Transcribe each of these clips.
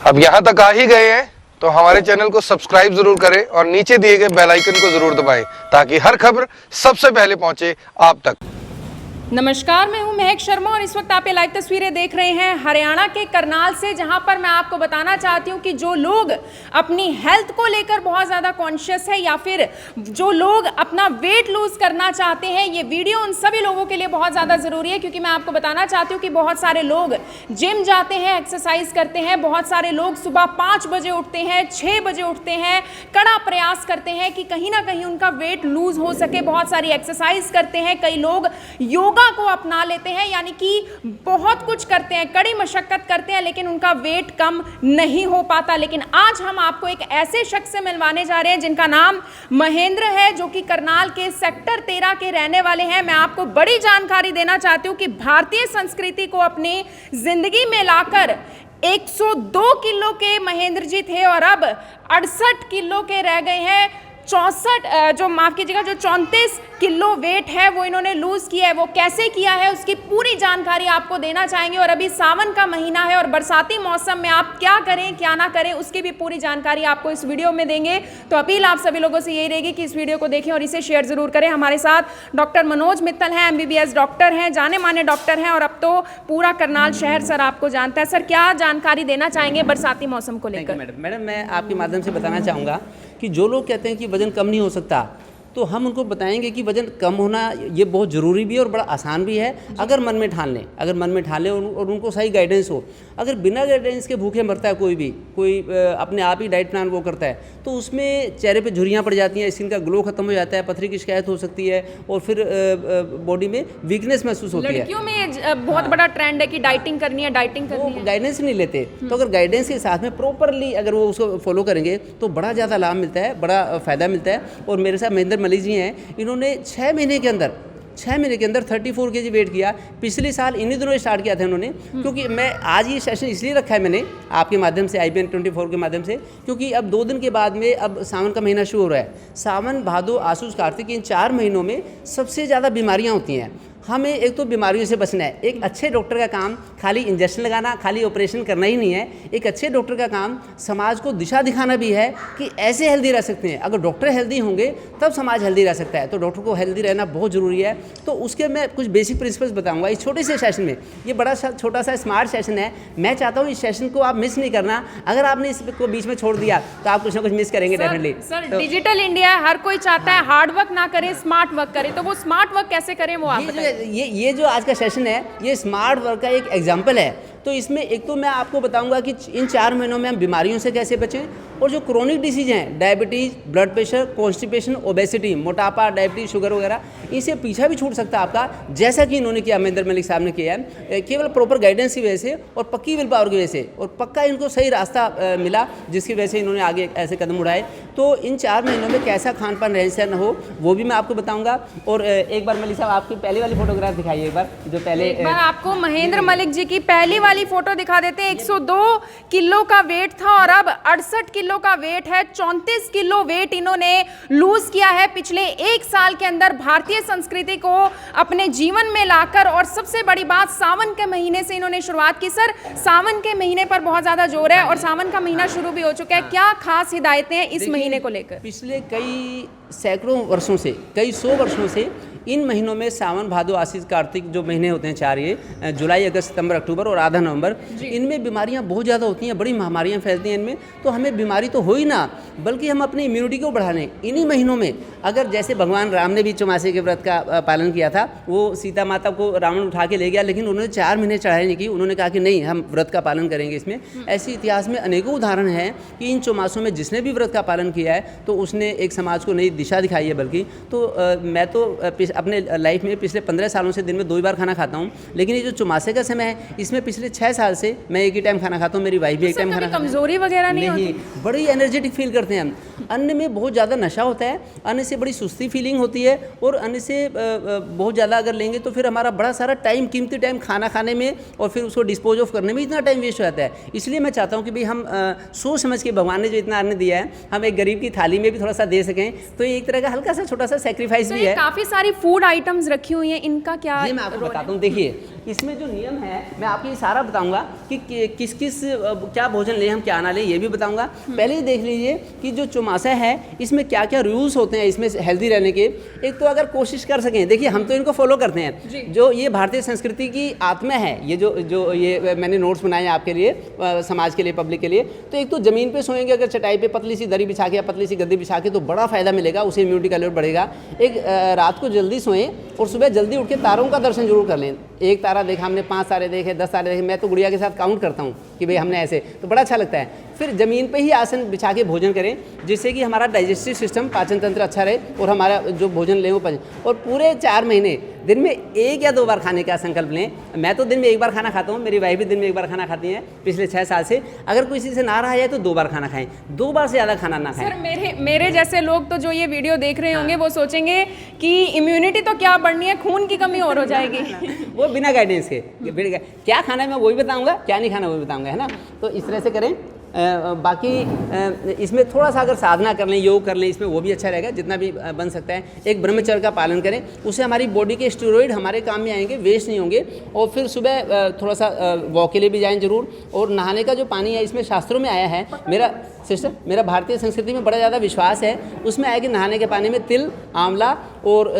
अब यहाँ तक आ ही गए हैं तो हमारे चैनल को सब्सक्राइब जरूर करें और नीचे दिए गए बेल आइकन को जरूर दबाएं ताकि हर खबर सबसे पहले पहुंचे आप तक। नमस्कार, मैं हूं महक शर्मा और इस वक्त आप ये लाइव तस्वीरें देख रहे हैं हरियाणा के करनाल से, जहां पर मैं आपको बताना चाहती हूं कि जो लोग अपनी हेल्थ को लेकर बहुत ज़्यादा कॉन्शियस है या फिर जो लोग अपना वेट लूज करना चाहते हैं, ये वीडियो उन सभी लोगों के लिए बहुत ज़्यादा ज़रूरी है। क्योंकि मैं आपको बताना चाहती हूँ कि बहुत सारे लोग जिम जाते हैं, एक्सरसाइज करते हैं, बहुत सारे लोग सुबह 5 बजे उठते हैं, 6 बजे उठते हैं, कड़ा प्रयास करते हैं कि कहीं ना कहीं उनका वेट लूज हो सके, बहुत सारी एक्सरसाइज करते हैं, कई लोग योगा को अपना लेते हैं, यानी कि बहुत कुछ करते हैं, कड़ी मशक्कत करते हैं, लेकिन उनका वेट कम नहीं हो पाता। लेकिन आज हम आपको एक ऐसे शख्स से मिलवाने जा रहे हैं जिनका नाम महेंद्र है, जो कि करनाल के सेक्टर 13 के रहने वाले हैं। मैं आपको बड़ी जानकारी देना चाहती हूं कि भारतीय संस्कृति को अपनी जिंदगी में लाकर 102 किलो के महेंद्र जी थे और अब 68 किलो के रह गए हैं। 34 किलो वेट है वो इन्होंने लूज किया है। वो कैसे किया है उसकी पूरी जानकारी आपको देना चाहेंगे। और अभी सावन का महीना है और बरसाती मौसम में आप क्या करें क्या ना करें उसकी भी पूरी जानकारी आपको इस वीडियो में देंगे। तो अपील आप सभी लोगों से यही रहेगी कि इस वीडियो को देखें और इसे शेयर जरूर करें। हमारे साथ डॉक्टर मनोज मित्तल हैं, MBBS डॉक्टर हैं, जाने माने डॉक्टर हैं और अब तो पूरा करनाल शहर सर आपको जानता है। सर, क्या जानकारी देना चाहेंगे बरसाती मौसम को लेकर? मैडम, मैं आपके माध्यम से बताना चाहूँगा कि जो लोग कहते हैं कि वज़न कम नहीं हो सकता, तो हम उनको बताएंगे कि वज़न कम होना ये बहुत ज़रूरी भी है और बड़ा आसान भी है, अगर मन में ठान लें। और उनको सही गाइडेंस हो। अगर बिना गाइडेंस के भूखे मरता है कोई अपने आप ही डाइट प्लान वो करता है, तो उसमें चेहरे पे झुर्रियाँ पड़ जाती हैं, स्किन का ग्लो खत्म हो जाता है, पथरी की शिकायत हो सकती है और फिर बॉडी में वीकनेस महसूस होती है। लड़कियों में बहुत बड़ा ट्रेंड है कि डाइटिंग करनी है। वो गाइडेंस नहीं लेते, तो अगर गाइडेंस के साथ में प्रॉपरली अगर वो उसको फॉलो करेंगे तो बड़ा ज़्यादा लाभ मिलता है, बड़ा फ़ायदा मिलता है। और मेरे साथ महेंद्र मलिक जी हैं, इन्होंने 6 महीने के अंदर 34 kg वेट किया। पिछले साल इन्हीं दिनों स्टार्ट किया था इन्होंने। क्योंकि मैं आज ये सेशन इसलिए रखा है मैंने आपके माध्यम से, IBN 24 के माध्यम से, क्योंकि अब 2 दिन के बाद में अब सावन का महीना शुरू हो रहा है। सावन, भादो, आसूस, कार्तिक, इन 4 महीनों में सबसे ज़्यादा बीमारियाँ होती हैं। हमें एक तो बीमारियों से बचना है। एक अच्छे डॉक्टर का काम खाली इंजेक्शन लगाना, खाली ऑपरेशन करना ही नहीं है। एक अच्छे डॉक्टर का काम समाज को दिशा दिखाना भी है कि ऐसे हेल्दी रह सकते हैं। अगर डॉक्टर हेल्दी होंगे तब समाज हेल्दी रह सकता है, तो डॉक्टर को हेल्दी रहना बहुत ज़रूरी है। तो उसके मैं कुछ बेसिक प्रिंसिपल्स बताऊंगा इस छोटे से सेशन में। ये बड़ा छोटा सा स्मार्ट सेशन है। मैं चाहता हूँ इस सेशन को आप मिस नहीं करना। अगर आपने इसको बीच में छोड़ दिया तो आप कुछ ना कुछ मिस करेंगे डेफिनेटली। सर, डिजिटल इंडिया है, हर कोई चाहता है हार्ड वर्क ना करे, स्मार्ट वर्क करे। तो वो स्मार्ट वर्क कैसे करें वो आप बताइए। ये जो आज का सेशन है ये स्मार्ट वर्क का एक एग्जाम्पल है। तो इसमें एक तो मैं आपको बताऊंगा कि इन 4 महीनों में हम बीमारियों से कैसे बचें, और जो क्रोनिक डिसीज हैं, diabetes, blood pressure, constipation, obesity, मोटापा, डायबिटीज, शुगर वगैरह, इनसे पीछा भी छूट सकता है आपका, जैसा कि इन्होंने किया, महेंद्र मलिक साहब ने किया है, केवल प्रॉपर गाइडेंस की वजह से और पक्की विल पावर की वजह से, और पक्का इनको सही रास्ता मिला जिसकी वजह से इन्होंने आगे ऐसे कदम उठाए। तो इन 4 महीनों में कैसा खान पान रहन सहन हो वो भी मैं आपको बताऊँगा। और एक बार मलिक साहब आपकी पहली वाली फोटोग्राफ दिखाइए, एक बार जो पहले। एक बार आपको महेंद्र मलिक जी की पहली वाली फोटो दिखा देते हैं। 102 किलो का वेट था और अब 68 किलो का वेट है। 34 किलो वेट इन्होंने लूज किया है पिछले 1 साल के अंदर, भारतीय संस्कृति को अपने जीवन में लाकर। और सबसे बड़ी बात, सावन के महीने से इन्होंने शुरुआत की। सर, सावन के महीने पर बहुत ज्यादा जोर है और सावन का महीना शुरू भी हो चुका है। क्या खास हिदायतें हैं इस महीने को लेकर? पिछले कई सैकड़ों वर्षों से, कई 100 वर्षों से इन महीनों में सावन, भादो, आसीज, कार्तिक जो महीने होते हैं 4, ये जुलाई, अगस्त, सितंबर, अक्टूबर और आधा नवंबर, इनमें बीमारियां बहुत ज़्यादा होती हैं, बड़ी महामारियां फैलती हैं इनमें। तो हमें बीमारी तो हो ही ना, बल्कि हम अपनी इम्यूनिटी को बढ़ाने इन्हीं महीनों में, अगर जैसे भगवान राम ने भी चौमासे के व्रत का पालन किया था, वो सीता माता को रावण उठा के ले गया, लेकिन उन्होंने 4 महीने चढ़ाई नहीं की। उन्होंने कहा कि नहीं, हम व्रत का पालन करेंगे इसमें। ऐसे इतिहास में अनेकों उदाहरण हैं कि इन चौमासों में जिसने भी व्रत का पालन किया है तो उसने एक समाज को नई दिशा दिखाई है। बल्कि तो मैं तो अपने लाइफ में पिछले 15 सालों से दिन में 2 बार खाना खाता हूँ, लेकिन ये जो चौमासे का समय है इसमें पिछले 6 साल से मैं एक ही टाइम खाना खाता हूँ। मेरी वाइफ भी एक टाइम खाना। कमजोरी वगैरह नहीं होती? बड़ी एनर्जेटिक फील करते हैं हम। अन्न में बहुत ज़्यादा नशा होता है, अन्न से बड़ी सुस्ती फीलिंग होती है, और अन्न से बहुत ज़्यादा अगर लेंगे तो फिर हमारा बड़ा सारा टाइम, कीमती टाइम खाना खाने में और फिर उसको डिस्पोज ऑफ करने में इतना टाइम वेस्ट हो जाता है। इसलिए मैं चाहता हूँ कि भाई हम सोच समझ के, भगवान ने जो इतना अन्न दिया है, हम एक गरीब की थाली में भी थोड़ा सा दे सकें। तो ये एक तरह का हल्का सा छोटा सा सेक्रीफाइस भी है। काफ़ी सारी फूड आइटम्स रखी हुई हैं, इनका क्या ये मैं आपको रोल बताता हूँ। देखिए इसमें जो नियम है मैं आपको ये सारा बताऊंगा कि किस किस क्या भोजन लें हम क्या ना लें, ये भी बताऊंगा। पहले ही देख लीजिए कि जो चौमासा है इसमें क्या क्या रूल्स होते हैं इसमें हेल्दी रहने के। एक तो अगर कोशिश कर सकें, देखिए हम तो इनको फॉलो करते हैं, जो ये भारतीय संस्कृति की आत्मा है, ये जो ये मैंने नोट्स बनाए हैं आपके लिए, समाज के लिए, पब्लिक के लिए। तो एक तो ज़मीन पे सोएंगे अगर चटाई पे पतली सी दरी बिछा के या पतली सी गद्दी बिछा के, तो बड़ा फ़ायदा मिलेगा, उसे इम्यूनिटी का लेवल बढ़ेगा। एक रात को जल्दी सोएं और सुबह जल्दी उठ के तारों का दर्शन जरूर कर लें। एक तारा देखा हमने, 5 तारे देखे, 10 तारे देखे, मैं तो गुड़िया के साथ काउंट करता हूँ कि भाई हमने ऐसे, तो बड़ा अच्छा लगता है। फिर ज़मीन पे ही आसन बिछा के भोजन करें जिससे कि हमारा डाइजेस्टिव सिस्टम, पाचन तंत्र अच्छा रहे और हमारा जो भोजन लें वो पचे। और पूरे 4 महीने दिन में 1 या 2 बार खाने का संकल्प लें। मैं तो दिन में 1 बार खाना खाता हूँ, मेरी वाइफ भी दिन में 1 बार खाना खाती हैं पिछले 6 साल से। अगर किसी से ना रहा जाए तो 2 बार खाना खाएं, 2 बार से ज़्यादा खाना ना खाएं। सर मेरे जैसे लोग तो जो ये वीडियो देख रहे होंगे वो सोचेंगे कि इम्यूनिटी तो क्या बढ़नी है, खून की कमी और हो जाएगी। वो बिना गाइडेंस के क्या खाना है मैं वही बताऊंगा, क्या नहीं खाना वही बताऊंगा, है ना। तो इस तरह से करें। बाकी इसमें थोड़ा सा अगर साधना कर लें, योग कर लें, इसमें वो भी अच्छा रहेगा जितना भी बन सकता है। एक ब्रह्मचर्य का पालन करें, उससे हमारी बॉडी के स्टेरॉइड हमारे काम में आएंगे, वेस्ट नहीं होंगे। और फिर सुबह थोड़ा सा वॉक के लिए भी जाएं जरूर। और नहाने का जो पानी है इसमें शास्त्रों में आया है, मेरा भारतीय संस्कृति में बड़ा ज़्यादा विश्वास है, उसमें आया कि नहाने के पानी में तिल, आंवला और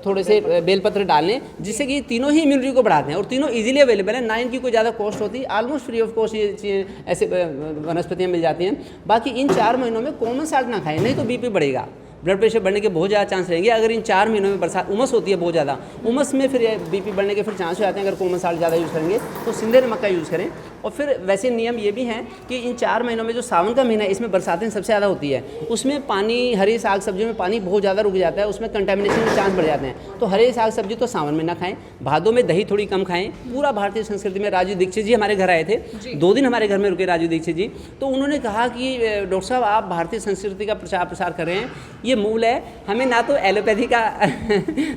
थोड़े से बेलपत्र डालने, जिससे कि तीनों ही इम्यूनिटी को बढ़ाते हैं और तीनों इजीली अवेलेबल है, ना इनकी कोई ज़्यादा कॉस्ट होती है, ऑलमोस्ट फ्री ऑफ कॉस्ट ये ऐसे वनस्पतियाँ मिल जाती हैं। बाकी इन 4 महीनों में कॉमन साल्ट ना खाएं, नहीं तो बीपी बढ़ेगा, ब्लड प्रेशर बढ़ने के बहुत ज़्यादा चांस रहेंगे। अगर इन 4 महीनों में बरसात, उमस होती है बहुत ज़्यादा, उमस में फिर बीपी बढ़ने के फिर चांस हो जाते हैं। अगर कॉमन साल्ट ज़्यादा यूज़ करेंगे तो सिंधे नमक का यूज़ करें। और फिर वैसे नियम ये भी हैं कि इन 4 महीनों में जो सावन का महीना है इसमें बरसातें सबसे ज़्यादा होती है, उसमें पानी, हरी साग सब्जियों में पानी बहुत ज़्यादा रुक जाता है, उसमें कंटेमिनेशन के चांस बढ़ जाते हैं। तो हरी साग सब्जी तो सावन में ना खाएं, भादों में दही थोड़ी कम खाएं। पूरा भारतीय संस्कृति में राजू दीक्षित जी हमारे घर आए थे, 2 दिन हमारे घर में रुके राजू दीक्षित जी। तो उन्होंने कहा कि डॉक्टर साहब आप भारतीय संस्कृति का प्रचार प्रसार कर रहे हैं, ये मूल है, हमें ना तो एलोपैथी का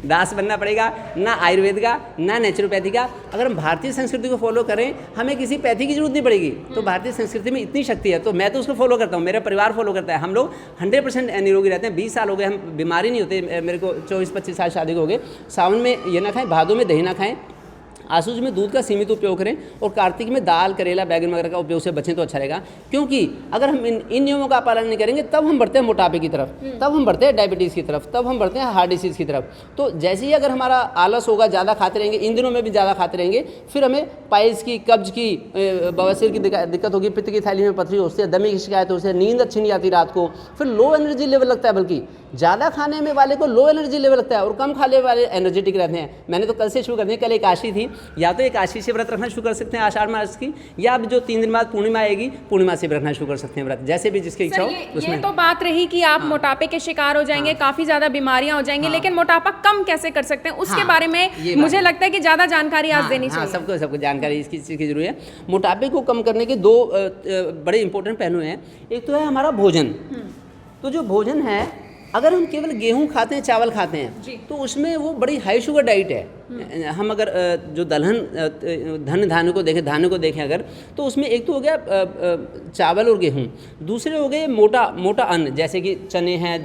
दास बनना पड़ेगा, ना आयुर्वेद का, ना नेचुरोपैथी का। अगर हम भारतीय संस्कृति को फॉलो करें हमें किसी पैथी की जरूरत नहीं पड़ेगी। तो भारतीय संस्कृति में इतनी शक्ति है, तो मैं तो उसको फॉलो करता हूँ, मेरा परिवार फॉलो करता है। हम लोग 100% निरोगी रहते हैं, 20 साल हो गए, हम बीमारी नहीं होते। मेरे को 24-25 साल शादी को हो गए। सावन में ये ना खाएं, भादों में दही ना खाएं, आसूज में दूध का सीमित उपयोग करें और कार्तिक में दाल, करेला, बैगन वगैरह का उपयोग से बचें तो अच्छा रहेगा। क्योंकि अगर हम इन नियमों का पालन नहीं करेंगे तब हम बढ़ते हैं मोटापे की तरफ, तब हम बढ़ते हैं डायबिटीज़ की तरफ, तब हम बढ़ते हैं हार्ट डिसीज़ की तरफ। तो जैसे ही अगर हमारा आलस होगा, ज़्यादा खाते रहेंगे, इन दिनों में भी ज़्यादा खाते रहेंगे, फिर हमें पाइल्स की, कब्ज की, बवासीर की दिक्कत होगी, पित्त की थैली में पथरी होती है, दमे की शिकायत होती है, नींद अच्छी नहीं आती रात को, फिर लो एनर्जी लेवल लगता है। बल्कि ज़्यादा खाने में वाले को लो एनर्जी लेवल लगता है और कम खाने वाले एनर्जेटिक रहते हैं। मैंने तो कल से शुरू कर दिया, कल एकादशी थी, या तो एकादशी से व्रत रखना शुरू कर सकते हैं आषाढ़ मास की, या अब जो 3 दिन बाद पूर्णिमा आएगी, पूर्णिमा से भी रखना शुरू कर सकते हैं व्रत, जैसे भी जिसकी इच्छा हो उसमें। ये तो बात रही कि आप मोटापे के शिकार हो जाएंगे, काफी ज्यादा बीमारियां हो जाएंगी, लेकिन मोटापा कम कैसे कर सकते हैं उसके बारे में मुझे लगता है कि ज्यादा जानकारी आज देनी चाहिए। सबको जानकारी इसकी चीज़ की जरूरत है। मोटापे को कम करने के 2 बड़े इंपॉर्टेंट पहलू हैं। एक तो है हमारा भोजन। तो जो भोजन है, अगर हम केवल गेहूं खाते हैं, चावल खाते हैं, तो उसमें वो बड़ी हाई शुगर डाइट है। हम अगर जो धन धान्य को देखें अगर, तो उसमें एक तो हो गया चावल और गेहूं, दूसरे हो गए मोटा अन्न, जैसे कि चने हैं,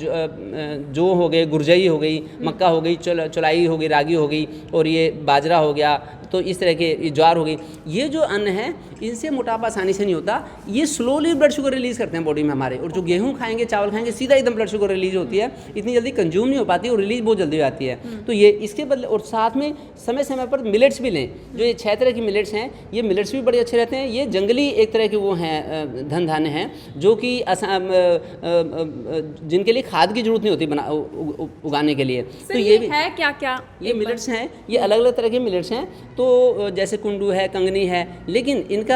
जो हो गए, गुरजई हो गई, मक्का हो गई, चौलाई हो गई, रागी हो गई, और ये बाजरा हो गया, तो इस तरह के ज्वार हो गई। ये जो अन्न है इनसे मोटापा आसानी से नहीं होता, ये स्लोली ब्लड शुगर रिलीज़ करते हैं बॉडी में हमारे। और जो गेहूं खाएंगे, चावल खाएंगे, सीधा एकदम ब्लड शुगर रिलीज होती है, इतनी जल्दी कंज्यूम नहीं हो पाती और रिलीज बहुत जल्दी हो जाती है। तो ये इसके बदले, और साथ में समय समय पर मिलेट्स भी लें। जो ये 6 तरह की मिलेट्स हैं, ये मिलेट्स भी बड़े अच्छे रहते हैं। ये जंगली एक तरह के वो हैं, धन धान्य हैं, जो कि जिनके लिए खाद की जरूरत नहीं होती उगाने के लिए। तो ये भी है क्या ये मिलेट्स हैं, ये अलग अलग तरह के मिलेट्स हैं। तो जैसे कुंडू है, कंगनी है, लेकिन इनका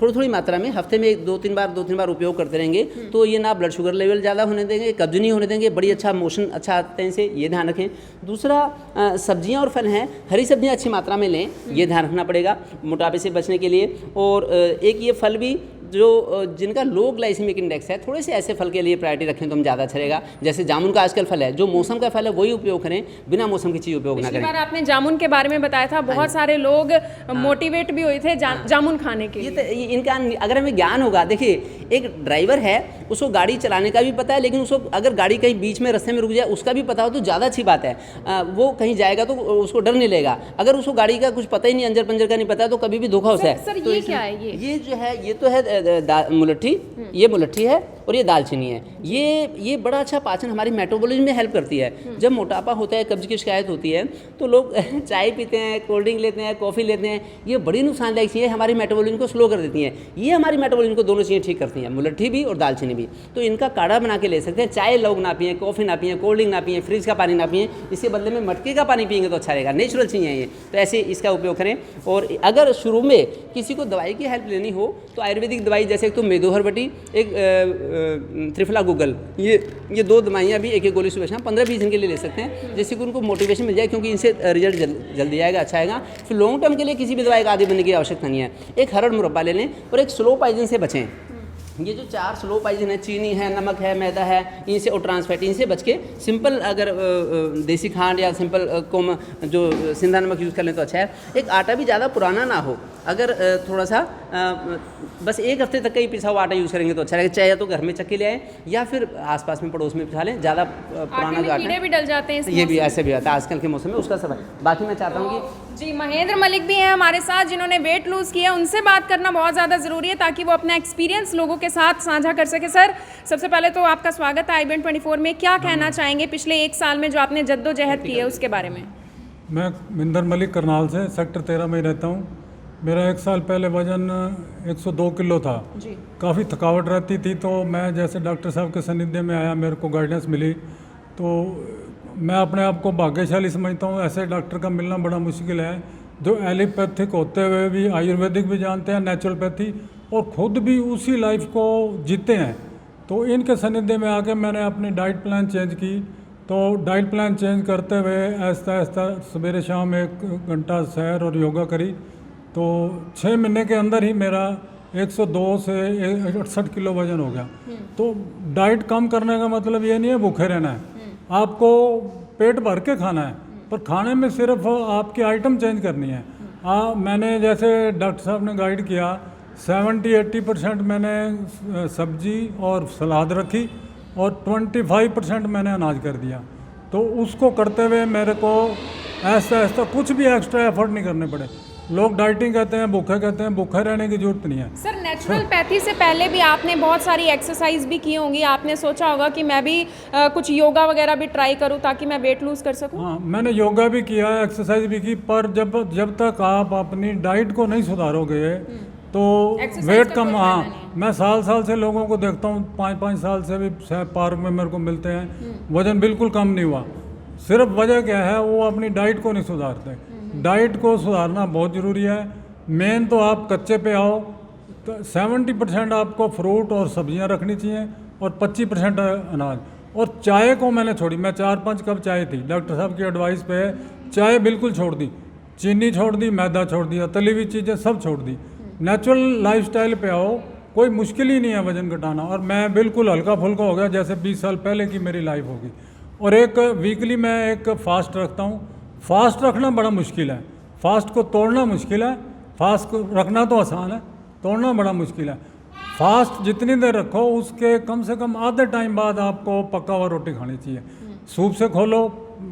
थोड़ी मात्रा में हफ्ते में 2-3 बार उपयोग करते रहेंगे, तो ये ना ब्लड शुगर लेवल ज़्यादा होने देंगे, कब्ज नहीं होने देंगे, बड़ी अच्छा मोशन अच्छा आते हैं इनसे, ये ध्यान रखें। दूसरा, सब्जियां और फल हैं, हरी सब्जियां अच्छी मात्रा में लें, ये ध्यान रखना पड़ेगा मोटापे से बचने के लिए। और एक ये फल भी जो जिनका लो ग्लाइसेमिक इंडेक्स है, थोड़े से ऐसे फल के लिए प्रायोरिटी रखें तो हम ज़्यादा अच्छा रहेगा। जैसे जामुन का आजकल फल है, जो मौसम का फल है वही उपयोग करें, बिना मौसम की चीज़ उपयोग ना करें। आपने जामुन के बारे में बताया था, बहुत सारे लोग मोटिवेट भी हुए थे जामुन खाने के लिए। ये तो इनका अगर हमें ज्ञान होगा, देखिए एक ड्राइवर है, उसको गाड़ी चलाने का भी पता है, लेकिन उसको अगर गाड़ी कहीं बीच में रास्ते में रुक जाए उसका भी पता हो तो ज़्यादा अच्छी बात है। वो कहीं जाएगा तो उसको डर नहीं लगेगा। अगर उसको गाड़ी का कुछ पता ही नहीं, अंजर पंजर का नहीं पता, तो कभी भी धोखा हो सकता है। सर तो ये क्या है? ये जो है ये तो है मुलट्ठी, ये मुलट्ठी है और ये दालचीनी है। ये बड़ा अच्छा पाचन, हमारी मेटाबॉलिज्म में हेल्प करती है। जब मोटापा होता है, कब्ज की शिकायत होती है, तो लोग चाय पीते हैं, कोल्ड ड्रिंक लेते हैं, कॉफ़ी लेते हैं। ये बड़ी नुकसानदायक चीज़ें हमारी मेटाबॉलिज्म को स्लो कर देती हैं। ये हमारी मेटाबॉलिज्म को दोनों चीज़ें ठीक करती हैं, मुलट्ठी भी और दालचीनी भी। तो इनका काढ़ा बना के ले सकते हैं। चाय लोग ना पिएं, कॉफ़ी ना पिएं, कोल्ड ड्रिंक ना पिएं, फ्रिज का पानी ना पिएं, इसके बदले में मटके का पानी पिएंगे तो अच्छा रहेगा। नेचुरल चीज़ें हैं ये, तो ऐसे इसका उपयोग करें। और अगर शुरू में किसी को दवाई की हेल्प लेनी हो तो आयुर्वेदिक दवाई, जैसे एक तो मेदोहरबटी, एक त्रिफला गूगल, ये 2 दवाइयाँ भी एक गोली सुबह शाम 15-20 दिन के लिए ले सकते हैं, जिससे कि उनको मोटिवेशन मिल जाए, क्योंकि इनसे रिजल्ट जल्दी आएगा, अच्छा आएगा। फिर लॉन्ग टर्म के लिए किसी भी दवाई का आदी बनने की आवश्यकता नहीं है। एक हरड़ मुरब्बा ले लें और एक स्लो पॉइजन से बचें। ये जो 4 स्लो पॉइजन है, चीनी है, नमक है, मैदा है, इनसे और ट्रांसफैट, इनसे बच के सिंपल अगर देसी खांड या सिंपल जो सिंधा नमक यूज़ कर लें तो अच्छा है। एक आटा भी ज़्यादा पुराना ना हो, अगर थोड़ा सा बस 1 हफ्ते तक का ही पिसा हुआ आटा यूज़ करेंगे तो अच्छा रहेगा। चाहे या तो घर में चक्के ले आएँ या फिर आसपास में पड़ोस में पिसा लें। ज़्यादा पुराना जो आटा कीड़े भी डल जाते हैं, ये भी ऐसे भी आता है आजकल के मौसम में, उसका सब है। बाकी मैं चाहता हूँ कि जी महेंद्र मलिक भी हैं हमारे साथ, जिन्होंने वेट लूज़ किया। उनसे बात करना बहुत ज़्यादा ज़रूरी है ताकि वो अपना एक्सपीरियंस लोगों के साथ साझा कर सके। सर, सबसे पहले तो आपका स्वागत है IBN24 में। क्या कहना चाहेंगे पिछले 1 साल में जो आपने जद्दोजहद की है उसके बारे में? मैं महेंद्र मलिक करनाल से सेक्टर 13 में रहता हूँ। मेरा 1 साल पहले वज़न 102 किलो था। जी। काफ़ी थकावट रहती थी, तो मैं जैसे डॉक्टर साहब के सानिध्य में आया, मेरे को गाइडेंस मिली, तो मैं अपने आप को भाग्यशाली समझता हूँ। ऐसे डॉक्टर का मिलना बड़ा मुश्किल है जो एलोपैथिक होते हुए भी आयुर्वेदिक भी जानते हैं, नेचुरोपैथी, और ख़ुद भी उसी लाइफ को जीते हैं। तो इनके सानिध्य में आके मैंने अपनी डाइट प्लान चेंज की। तो डाइट प्लान चेंज करते हुए आहिस्ता आहिस्ता सवेरे शाम 1 घंटा सैर और योगा करी, तो 6 महीने के अंदर ही मेरा 102 से 68 किलो वज़न हो गया। तो डाइट कम करने का मतलब ये नहीं है भूखे रहना है, आपको पेट भर के खाना है, पर खाने में सिर्फ आपकी आइटम चेंज करनी है। मैंने जैसे डॉक्टर साहब ने गाइड किया, 70-80% मैंने सब्जी और सलाद रखी और 25% मैंने अनाज कर दिया। तो उसको करते हुए मेरे को ऐसा कुछ भी एक्स्ट्रा एफर्ट नहीं करने पड़े। लोग डाइटिंग कहते हैं, भूखे कहते हैं, भूखे रहने की जरूरत नहीं है। सर, नेचुरोपैथी से पहले भी आपने बहुत सारी एक्सरसाइज भी की होंगी, आपने सोचा होगा कि मैं भी कुछ योगा वगैरह भी ट्राई करूं ताकि मैं वेट लूज कर सकूं? हाँ, मैंने योगा भी किया, एक्सरसाइज भी की, पर जब तक आप अपनी डाइट को नहीं सुधारोगे तो वेट कम। हाँ, मैं साल से लोगों को देखता हूँ, 5-5 साल से भी पार्क में मेरे को मिलते हैं, वजन बिल्कुल कम नहीं हुआ। सिर्फ वजह क्या है, वो अपनी डाइट को नहीं सुधारते। डाइट को सुधारना बहुत ज़रूरी है। मेन तो आप कच्चे पे आओ, तो 70% आपको फ्रूट और सब्जियां रखनी चाहिए और 25% अनाज। और चाय को मैंने छोड़ी, मैं 4-5 कप चाय थी, डॉक्टर साहब की एडवाइस पे चाय बिल्कुल छोड़ दी, चीनी छोड़ दी, मैदा छोड़ दिया, तली हुई चीज़ें सब छोड़ दी। नेचुरल लाइफस्टाइल पे आओ, कोई मुश्किल ही नहीं है वज़न घटाना। और मैं बिल्कुल हल्का फुल्का हो गया, जैसे 20 साल पहले की मेरी लाइफ होगी। और एक वीकली मैं एक फास्ट रखता हूँ। फास्ट रखना बड़ा मुश्किल है, फास्ट को तोड़ना मुश्किल है। फास्ट को रखना तो आसान है, तोड़ना बड़ा मुश्किल है। फास्ट जितनी देर रखो उसके कम से कम आधे टाइम बाद आपको पका हुआ रोटी खानी चाहिए। सूप से खोलो,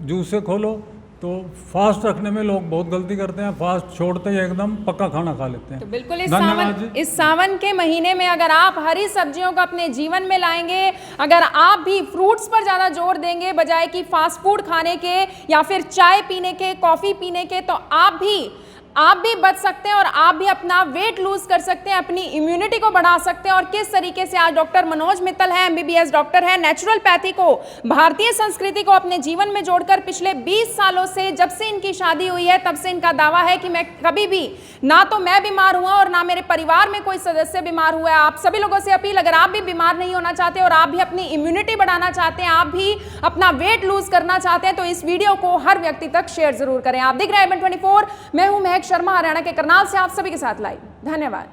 जूस से खोलो। तो फास्ट रखने में लोग बहुत गलती करते हैं, फास्ट छोड़ते ही एकदम पक्का खाना खा लेते हैं। तो बिल्कुल धन्यवाद। इस सावन के महीने में अगर आप हरी सब्जियों को अपने जीवन में लाएंगे, अगर आप भी फ्रूट्स पर ज़्यादा जोर देंगे बजाय कि फास्ट फूड खाने के या फिर चाय पीने के, कॉफ़ी पीने के, तो आप भी बच सकते हैं और आप भी अपना वेट लूज कर सकते हैं, अपनी इम्यूनिटी को बढ़ा सकते हैं। और किस तरीके से आज डॉक्टर मनोज मित्तल हैं, MBBS डॉक्टर हैं, नेचुरोपैथी को, भारतीय संस्कृति को अपने जीवन में जोड़कर पिछले 20 सालों से, जब से इनकी शादी हुई है तब से इनका दावा है कि मैं कभी भी, ना तो मैं बीमार हुआ और ना मेरे परिवार में कोई सदस्य बीमार हुआ है। आप सभी लोगों से अपील, अगर आप भी बीमार नहीं होना चाहते और आप भी अपनी इम्यूनिटी बढ़ाना चाहते हैं, आप भी अपना वेट लूज करना चाहते हैं, तो इस वीडियो को हर व्यक्ति तक शेयर जरूर करें। आप देख रहे हैं IBN24, मैं हूं महक शर्मा, हरियाणा के करनाल से आप सभी के साथ लाइव। धन्यवाद।